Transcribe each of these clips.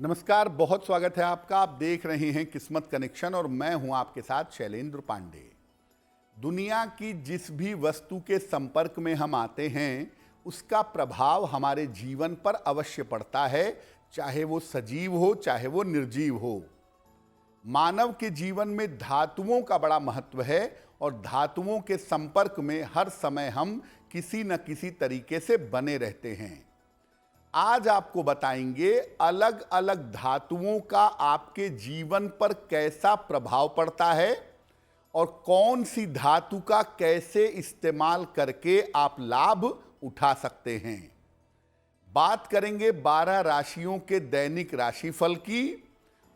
नमस्कार, बहुत स्वागत है आपका। आप देख रहे हैं किस्मत कनेक्शन और मैं हूं आपके साथ शैलेंद्र पांडे। दुनिया की जिस भी वस्तु के संपर्क में हम आते हैं उसका प्रभाव हमारे जीवन पर अवश्य पड़ता है, चाहे वो सजीव हो चाहे वो निर्जीव हो। मानव के जीवन में धातुओं का बड़ा महत्व है और धातुओं के संपर्क में हर समय हम किसी न किसी तरीके से बने रहते हैं। आज आपको बताएंगे अलग अलग धातुओं का आपके जीवन पर कैसा प्रभाव पड़ता है और कौन सी धातु का कैसे इस्तेमाल करके आप लाभ उठा सकते हैं। बात करेंगे 12 राशियों के दैनिक राशिफल की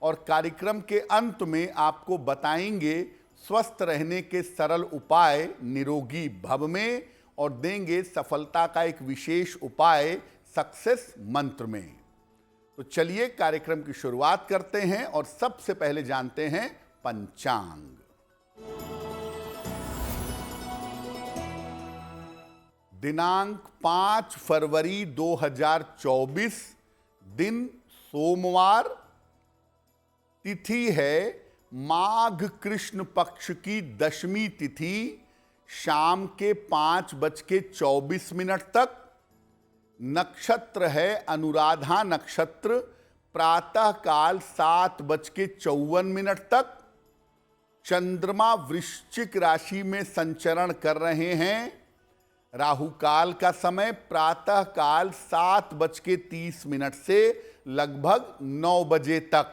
और कार्यक्रम के अंत में आपको बताएंगे स्वस्थ रहने के सरल उपाय निरोगी भव में और देंगे सफलता का एक विशेष उपाय सक्सेस मंत्र में। तो चलिए कार्यक्रम की शुरुआत करते हैं और सबसे पहले जानते हैं पंचांग। दिनांक 5 फरवरी 2024, दिन सोमवार, तिथि है माघ कृष्ण पक्ष की दशमी तिथि, शाम के 5:24 तक। नक्षत्र है अनुराधा नक्षत्र, प्रातः काल 7:54 तक। चंद्रमा वृश्चिक राशि में संचरण कर रहे हैं। राहु काल का समय प्रातः काल 7:30 से लगभग 9 बजे तक।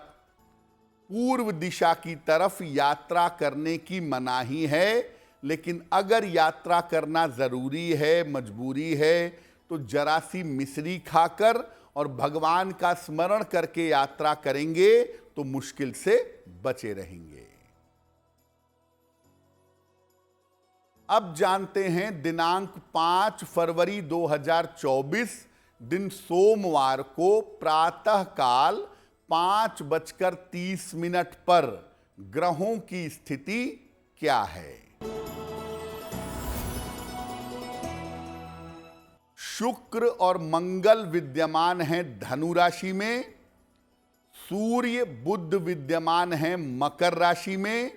पूर्व दिशा की तरफ यात्रा करने की मनाही है, लेकिन अगर यात्रा करना जरूरी है, मजबूरी है, तो जरा सी मिश्री खाकर और भगवान का स्मरण करके यात्रा करेंगे तो मुश्किल से बचे रहेंगे। अब जानते हैं दिनांक 5 फरवरी 2024, दिन सोमवार को प्रातः काल 5:30 पर ग्रहों की स्थिति क्या है। शुक्र और मंगल विद्यमान हैं धनु राशि में, सूर्य बुध विद्यमान हैं मकर राशि में,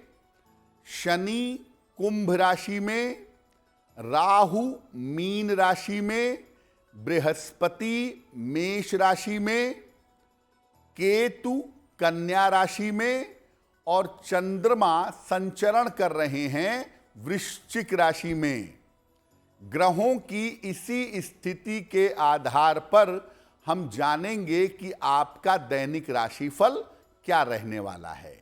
शनि कुंभ राशि में, राहु मीन राशि में, बृहस्पति मेष राशि में, केतु कन्या राशि में और चंद्रमा संचरण कर रहे हैं वृश्चिक राशि में। ग्रहों की इसी स्थिति के आधार पर हम जानेंगे कि आपका दैनिक राशिफल क्या रहने वाला है।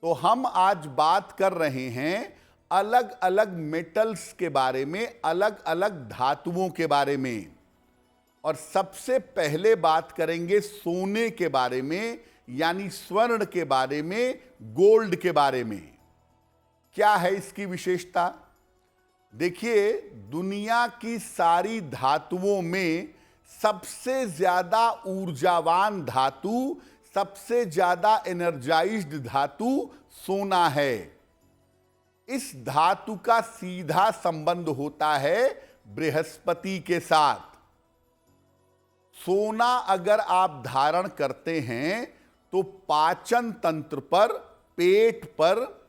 तो हम आज बात कर रहे हैं अलग अलग मेटल्स के बारे में, अलग अलग धातुओं के बारे में। और सबसे पहले बात करेंगे सोने के बारे में, यानी स्वर्ण के बारे में, गोल्ड के बारे में। क्या है इसकी विशेषता? देखिए, दुनिया की सारी धातुओं में सबसे ज्यादा ऊर्जावान धातु, सबसे ज्यादा एनर्जाइज्ड धातु सोना है। इस धातु का सीधा संबंध होता है बृहस्पति के साथ। सोना अगर आप धारण करते हैं तो पाचन तंत्र पर, पेट पर,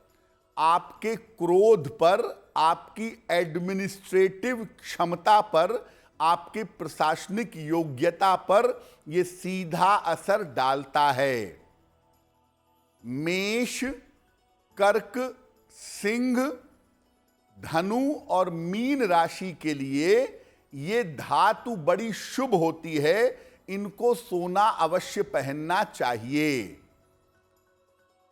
आपके क्रोध पर, आपकी एडमिनिस्ट्रेटिव क्षमता पर, आपके प्रशासनिक योग्यता पर यह सीधा असर डालता है। मेष, कर्क, सिंह, धनु और मीन राशि के लिए ये धातु बड़ी शुभ होती है। इनको सोना अवश्य पहनना चाहिए।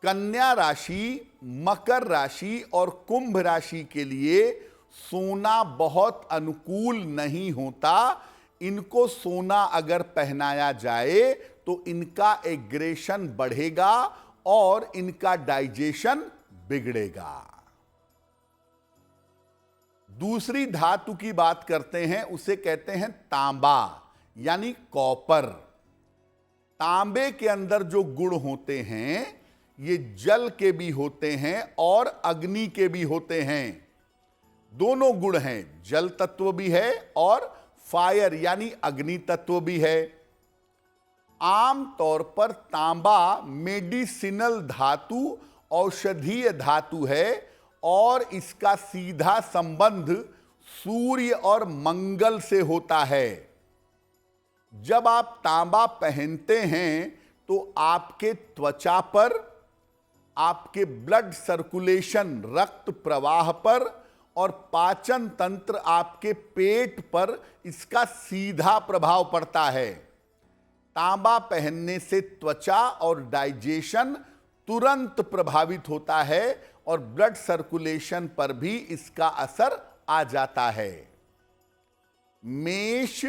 कन्या राशि, मकर राशि और कुंभ राशि के लिए सोना बहुत अनुकूल नहीं होता। इनको सोना अगर पहनाया जाए तो इनका एग्रेशन बढ़ेगा और इनका डाइजेशन बिगड़ेगा। दूसरी धातु की बात करते हैं, उसे कहते हैं तांबा यानी कॉपर। तांबे के अंदर जो गुण होते हैं ये जल के भी होते हैं और अग्नि के भी होते हैं। दोनों गुण हैं, जल तत्व भी है और फायर यानी अग्नि तत्व भी है। आम तौर पर तांबा मेडिसिनल धातु, औषधीय धातु है और इसका सीधा संबंध सूर्य और मंगल से होता है। जब आप तांबा पहनते हैं तो आपके त्वचा पर, आपके ब्लड सर्कुलेशन, रक्त प्रवाह पर और पाचन तंत्र, आपके पेट पर इसका सीधा प्रभाव पड़ता है। तांबा पहनने से त्वचा और डाइजेशन तुरंत प्रभावित होता है और ब्लड सर्कुलेशन पर भी इसका असर आ जाता है। मेष,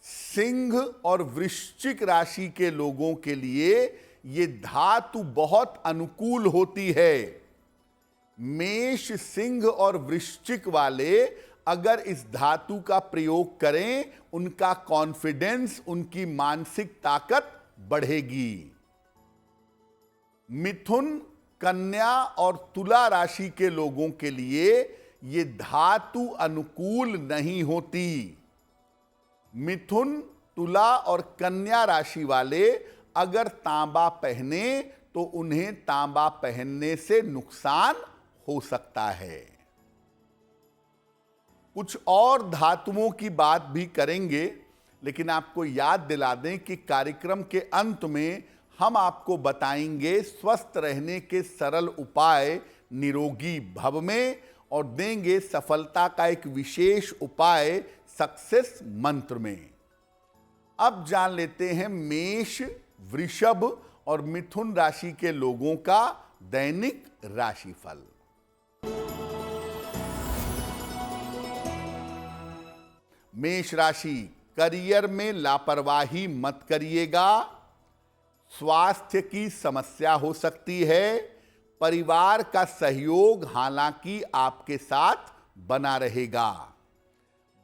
सिंह और वृश्चिक राशि के लोगों के लिए ये धातु बहुत अनुकूल होती है। मेष, सिंह और वृश्चिक वाले अगर इस धातु का प्रयोग करें, उनका कॉन्फिडेंस, उनकी मानसिक ताकत बढ़ेगी। मिथुन, कन्या और तुला राशि के लोगों के लिए ये धातु अनुकूल नहीं होती। मिथुन, तुला और कन्या राशि वाले अगर तांबा पहने तो उन्हें तांबा पहनने से नुकसान हो सकता है। कुछ और धातुओं की बात भी करेंगे, लेकिन आपको याद दिला दें कि कार्यक्रम के अंत में हम आपको बताएंगे स्वस्थ रहने के सरल उपाय निरोगी भव में, और देंगे सफलता का एक विशेष उपाय सक्सेस मंत्र में। अब जान लेते हैं मेष, वृषभ और मिथुन राशि के लोगों का दैनिक राशिफल। मेष राशि, करियर में लापरवाही मत करिएगा। स्वास्थ्य की समस्या हो सकती है। परिवार का सहयोग हालांकि आपके साथ बना रहेगा।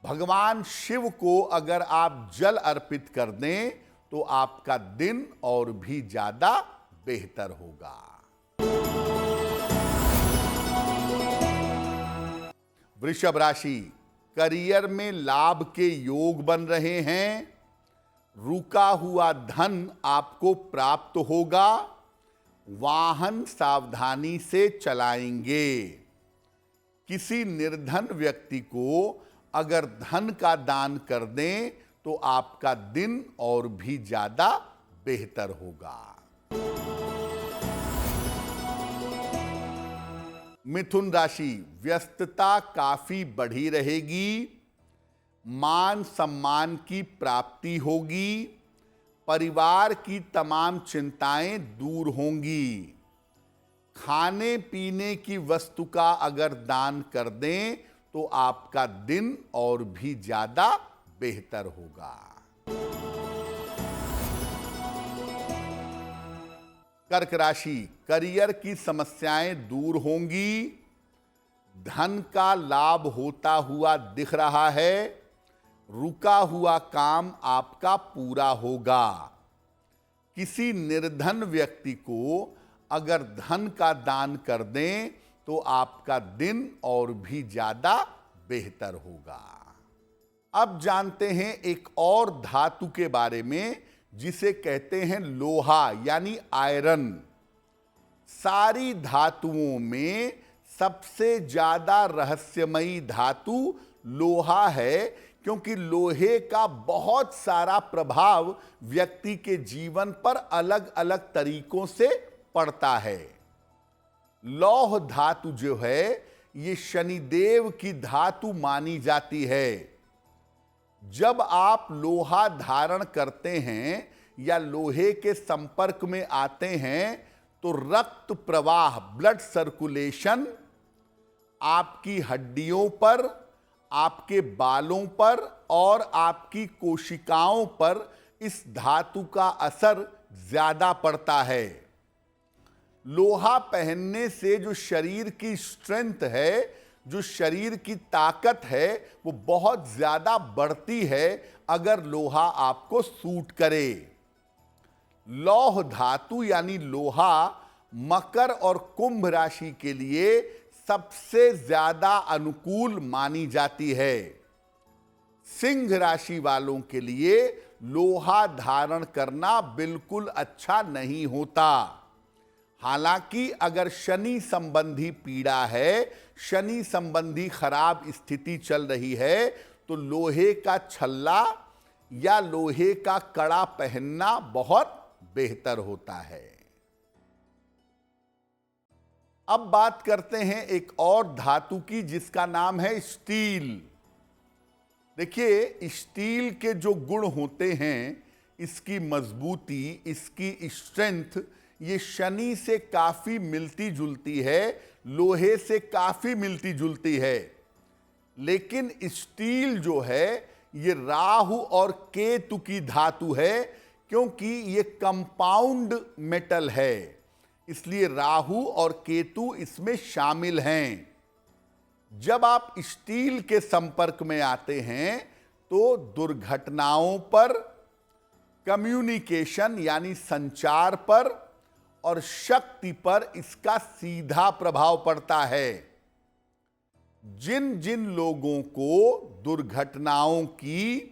भगवान शिव को अगर आप जल अर्पित कर दें तो आपका दिन और भी ज्यादा बेहतर होगा। वृषभ राशि, करियर में लाभ के योग बन रहे हैं। रुका हुआ धन आपको प्राप्त होगा। वाहन सावधानी से चलाएंगे। किसी निर्धन व्यक्ति को अगर धन का दान कर दें तो आपका दिन और भी ज्यादा बेहतर होगा। मिथुन राशि, व्यस्तता काफी बढ़ी रहेगी। मान सम्मान की प्राप्ति होगी। परिवार की तमाम चिंताएं दूर होंगी। खाने पीने की वस्तु का अगर दान कर दें तो आपका दिन और भी ज्यादा बेहतर होगा। कर्क राशि, करियर की समस्याएं दूर होंगी। धन का लाभ होता हुआ दिख रहा है। रुका हुआ काम आपका पूरा होगा। किसी निर्धन व्यक्ति को अगर धन का दान कर दें तो आपका दिन और भी ज्यादा बेहतर होगा। अब जानते हैं एक और धातु के बारे में जिसे कहते हैं लोहा यानी आयरन। सारी धातुओं में सबसे ज्यादा रहस्यमयी धातु लोहा है, क्योंकि लोहे का बहुत सारा प्रभाव व्यक्ति के जीवन पर अलग अलग तरीकों से पड़ता है। लौह धातु जो है ये शनिदेव की धातु मानी जाती है। जब आप लोहा धारण करते हैं या लोहे के संपर्क में आते हैं तो रक्त प्रवाह, ब्लड सर्कुलेशन आपकी हड्डियों पर, आपके बालों पर और आपकी कोशिकाओं पर इस धातु का असर ज्यादा पड़ता है। लोहा पहनने से जो शरीर की स्ट्रेंथ है, जो शरीर की ताकत है, वो बहुत ज्यादा बढ़ती है अगर लोहा आपको सूट करे। लौह धातु यानी लोहा मकर और कुंभ राशि के लिए सबसे ज्यादा अनुकूल मानी जाती है। सिंह राशि वालों के लिए लोहा धारण करना बिल्कुल अच्छा नहीं होता। हालांकि अगर शनि संबंधी पीड़ा है, शनि संबंधी खराब स्थिति चल रही है, तो लोहे का छल्ला या लोहे का कड़ा पहनना बहुत बेहतर होता है। अब बात करते हैं एक और धातु की, जिसका नाम है स्टील। देखिए, स्टील के जो गुण होते हैं, इसकी मजबूती, इसकी स्ट्रेंथ, ये शनि से काफी मिलती जुलती है, लोहे से काफी मिलती जुलती है। लेकिन स्टील जो है, ये राहु और केतु की धातु है, क्योंकि ये कंपाउंड मेटल है, इसलिए राहु और केतु इसमें शामिल हैं। जब आप स्टील के संपर्क में आते हैं तो दुर्घटनाओं पर, कम्युनिकेशन यानी संचार पर और शक्ति पर इसका सीधा प्रभाव पड़ता है। जिन जिन लोगों को दुर्घटनाओं की,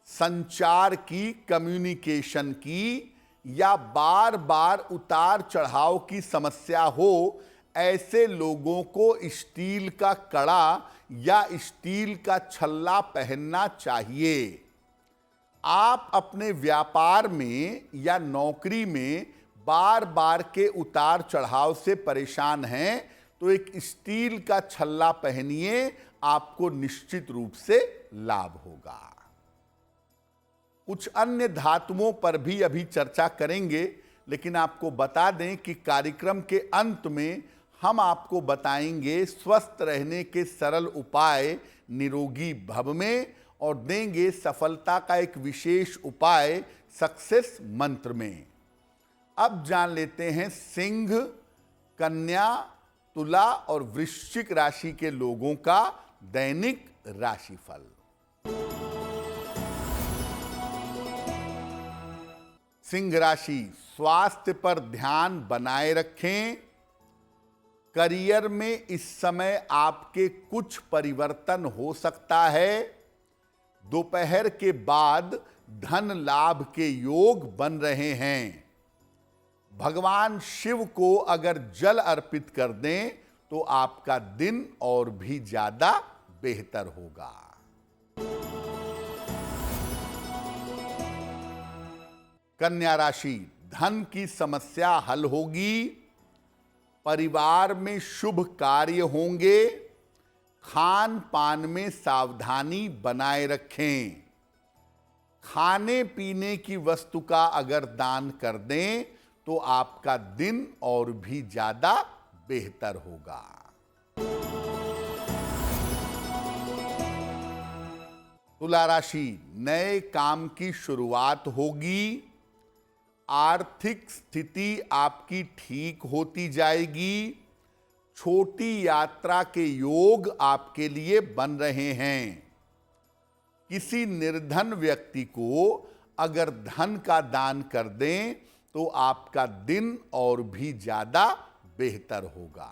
संचार की, कम्युनिकेशन की या बार बार उतार चढ़ाव की समस्या हो, ऐसे लोगों को स्टील का कड़ा या स्टील का छल्ला पहनना चाहिए। आप अपने व्यापार में या नौकरी में बार बार के उतार चढ़ाव से परेशान हैं, तो एक स्टील का छल्ला पहनिए, आपको निश्चित रूप से लाभ होगा। कुछ अन्य धातुओं पर भी अभी चर्चा करेंगे, लेकिन आपको बता दें कि कार्यक्रम के अंत में हम आपको बताएंगे स्वस्थ रहने के सरल उपाय निरोगी भव में, और देंगे सफलता का एक विशेष उपाय सक्सेस मंत्र में। अब जान लेते हैं सिंह, कन्या, तुला और वृश्चिक राशि के लोगों का दैनिक राशिफल। सिंह राशि, स्वास्थ्य पर ध्यान बनाए रखें। करियर में इस समय आपके कुछ परिवर्तन हो सकता है। दोपहर के बाद धन लाभ के योग बन रहे हैं। भगवान शिव को अगर जल अर्पित कर दें तो आपका दिन और भी ज्यादा बेहतर होगा। कन्या राशि, धन की समस्या हल होगी। परिवार में शुभ कार्य होंगे। खान पान में सावधानी बनाए रखें। खाने पीने की वस्तु का अगर दान कर दें तो आपका दिन और भी ज्यादा बेहतर होगा। तुला राशि, नए काम की शुरुआत होगी। आर्थिक स्थिति आपकी ठीक होती जाएगी। छोटी यात्रा के योग आपके लिए बन रहे हैं। किसी निर्धन व्यक्ति को अगर धन का दान कर दें तो आपका दिन और भी ज्यादा बेहतर होगा।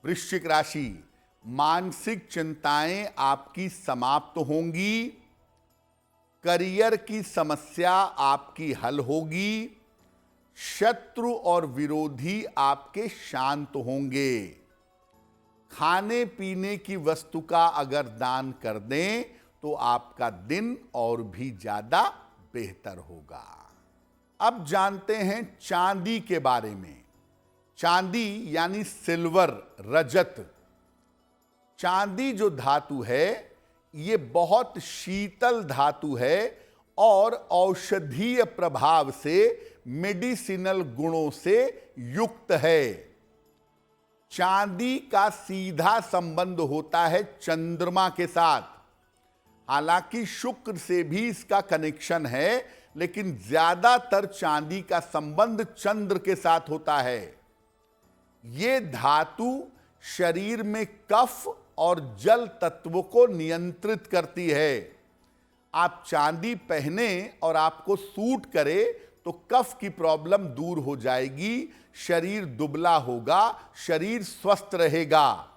वृश्चिक राशि, मानसिक चिंताएं आपकी समाप्त होंगी। करियर की समस्या आपकी हल होगी। शत्रु और विरोधी आपके शांत होंगे। खाने पीने की वस्तु का अगर दान कर दें तो आपका दिन और भी ज्यादा बेहतर होगा। अब जानते हैं चांदी के बारे में। चांदी यानी सिल्वर, रजत। चांदी जो धातु है, ये बहुत शीतल धातु है और औषधीय प्रभाव से, मेडिसिनल गुणों से युक्त है। चांदी का सीधा संबंध होता है चंद्रमा के साथ। हालांकि शुक्र से भी इसका कनेक्शन है, लेकिन ज्यादातर चांदी का संबंध चंद्र के साथ होता है। ये धातु शरीर में कफ और जल तत्व को नियंत्रित करती है। आप चांदी पहने और आपको सूट करे तो कफ की प्रॉब्लम दूर हो जाएगी, शरीर दुबला होगा, शरीर स्वस्थ रहेगा।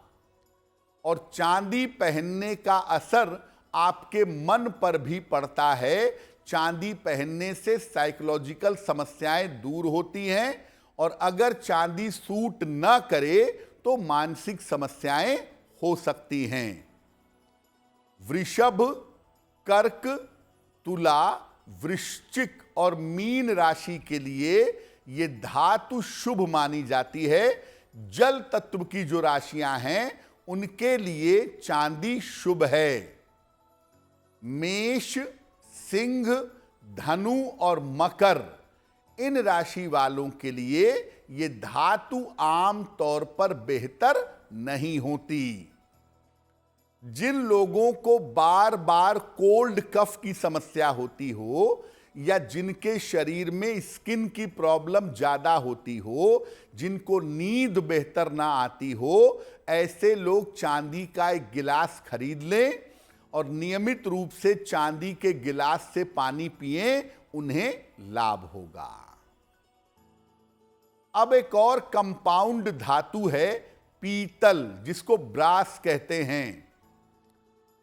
और चांदी पहनने का असर आपके मन पर भी पड़ता है। चांदी पहनने से साइकोलॉजिकल समस्याएं दूर होती हैं और अगर चांदी सूट न करे तो मानसिक समस्याएं हो सकती हैं। वृषभ, कर्क, तुला, वृश्चिक और मीन राशि के लिए ये धातु शुभ मानी जाती है। जल तत्व की जो राशियां हैं उनके लिए चांदी शुभ है। मेष, सिंह, धनु और मकर, इन राशि वालों के लिए ये धातु आम तौर पर बेहतर नहीं होती। जिन लोगों को बार बार कोल्ड कफ की समस्या होती हो या जिनके शरीर में स्किन की प्रॉब्लम ज्यादा होती हो, जिनको नींद बेहतर ना आती हो, ऐसे लोग चांदी का एक गिलास खरीद लें और नियमित रूप से चांदी के गिलास से पानी पिएं, उन्हें लाभ होगा। अब एक और कंपाउंड धातु है पीतल, जिसको ब्रास कहते हैं।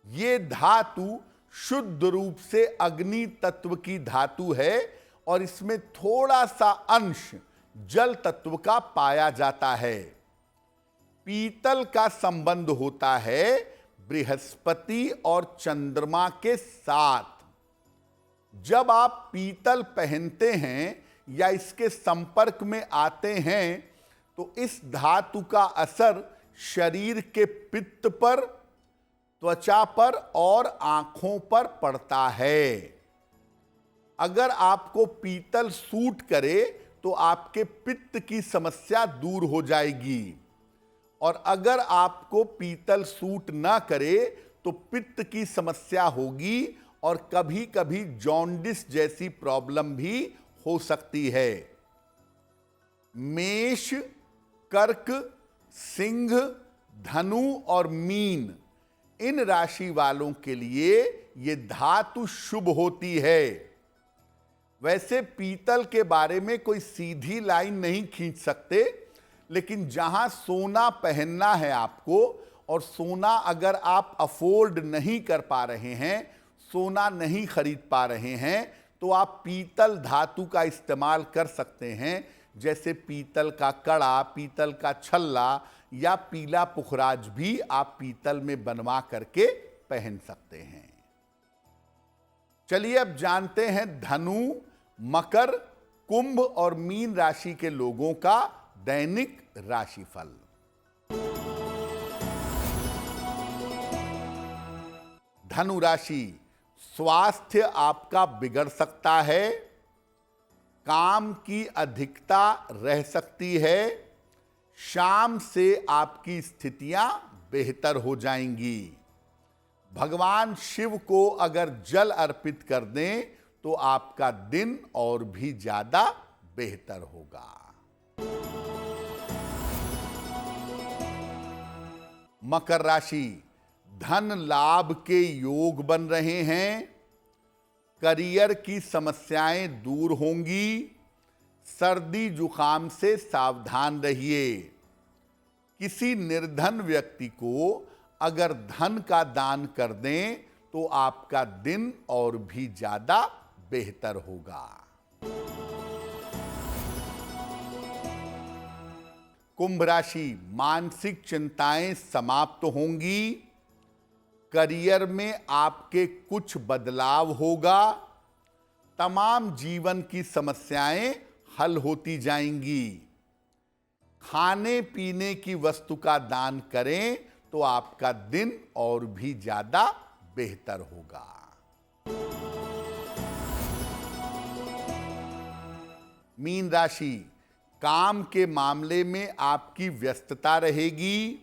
ये धातु शुद्ध रूप से अग्नि तत्व की धातु है और इसमें थोड़ा सा अंश जल तत्व का पाया जाता है। पीतल का संबंध होता है बृहस्पति और चंद्रमा के साथ। जब आप पीतल पहनते हैं या इसके संपर्क में आते हैं तो इस धातु का असर शरीर के पित्त पर, त्वचा पर और आंखों पर पड़ता है। अगर आपको पीतल सूट करे तो आपके पित्त की समस्या दूर हो जाएगी और अगर आपको पीतल सूट ना करे तो पित्त की समस्या होगी और कभी कभी जॉन्डिस जैसी प्रॉब्लम भी हो सकती है। मेष, कर्क, सिंह, धनु और मीन, इन राशि वालों के लिए ये धातु शुभ होती है। वैसे पीतल के बारे में कोई सीधी लाइन नहीं खींच सकते, लेकिन जहां सोना पहनना है आपको और सोना अगर आप अफोर्ड नहीं कर पा रहे हैं, सोना नहीं खरीद पा रहे हैं, तो आप पीतल धातु का इस्तेमाल कर सकते हैं। जैसे पीतल का कड़ा, पीतल का छल्ला या पीला पुखराज भी आप पीतल में बनवा करके पहन सकते हैं। चलिए अब जानते हैं धनु, मकर, कुंभ और मीन राशि के लोगों का दैनिक राशिफल। धनु राशि, स्वास्थ्य आपका बिगड़ सकता है, काम की अधिकता रह सकती है, शाम से आपकी स्थितियां बेहतर हो जाएंगी। भगवान शिव को अगर जल अर्पित कर दें तो आपका दिन और भी ज्यादा बेहतर होगा। मकर राशि, धन लाभ के योग बन रहे हैं, करियर की समस्याएं दूर होंगी, सर्दी जुकाम से सावधान रहिए। किसी निर्धन व्यक्ति को अगर धन का दान कर दें तो आपका दिन और भी ज्यादा बेहतर होगा। कुंभ राशि, मानसिक चिंताएं समाप्त होंगी, करियर में आपके कुछ बदलाव होगा, तमाम जीवन की समस्याएं हल होती जाएंगी। खाने पीने की वस्तु का दान करें तो आपका दिन और भी ज्यादा बेहतर होगा। मीन राशि, काम के मामले में आपकी व्यस्तता रहेगी,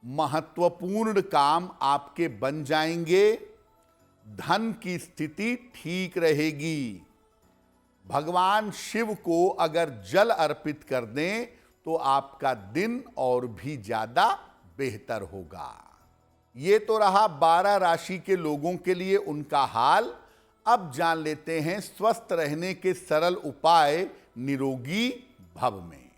महत्वपूर्ण काम आपके बन जाएंगे, धन की स्थिति ठीक रहेगी। भगवान शिव को अगर जल अर्पित कर दें तो आपका दिन और भी ज्यादा बेहतर होगा। ये तो रहा 12 राशि के लोगों के लिए उनका हाल। अब जान लेते हैं स्वस्थ रहने के सरल उपाय निरोगी भव में।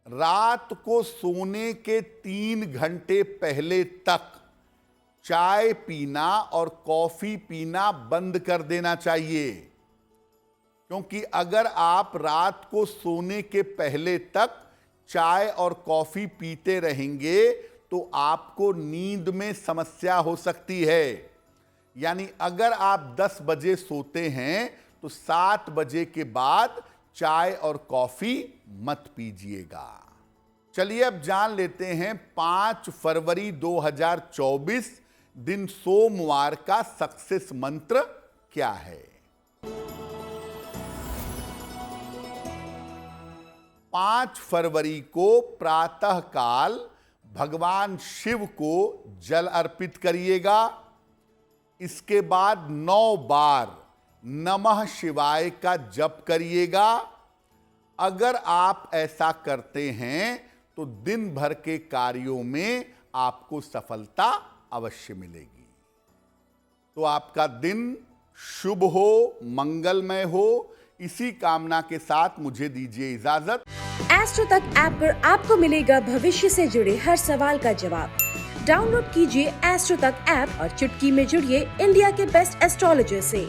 रात को सोने के 3 घंटे पहले तक चाय पीना और कॉफी पीना बंद कर देना चाहिए, क्योंकि अगर आप रात को सोने के पहले तक चाय और कॉफी पीते रहेंगे तो आपको नींद में समस्या हो सकती है। यानी अगर आप 10 बजे सोते हैं तो 7 बजे के बाद चाय और कॉफी मत पीजिएगा। चलिए अब जान लेते हैं 5 फरवरी 2024 दिन सोमवार का सक्सेस मंत्र क्या है। 5 फरवरी को प्रातः काल भगवान शिव को जल अर्पित करिएगा। इसके बाद 9 बार नमः शिवाय का जप करिएगा। अगर आप ऐसा करते हैं तो दिन भर के कार्यों में आपको सफलता अवश्य मिलेगी। तो आपका दिन शुभ हो, मंगलमय हो, इसी कामना के साथ मुझे दीजिए इजाजत। एस्ट्रो तक ऐप पर आपको मिलेगा भविष्य से जुड़े हर सवाल का जवाब। डाउनलोड कीजिए एस्ट्रो तक ऐप और चुटकी में जुड़िए इंडिया के बेस्ट एस्ट्रोलॉजर से।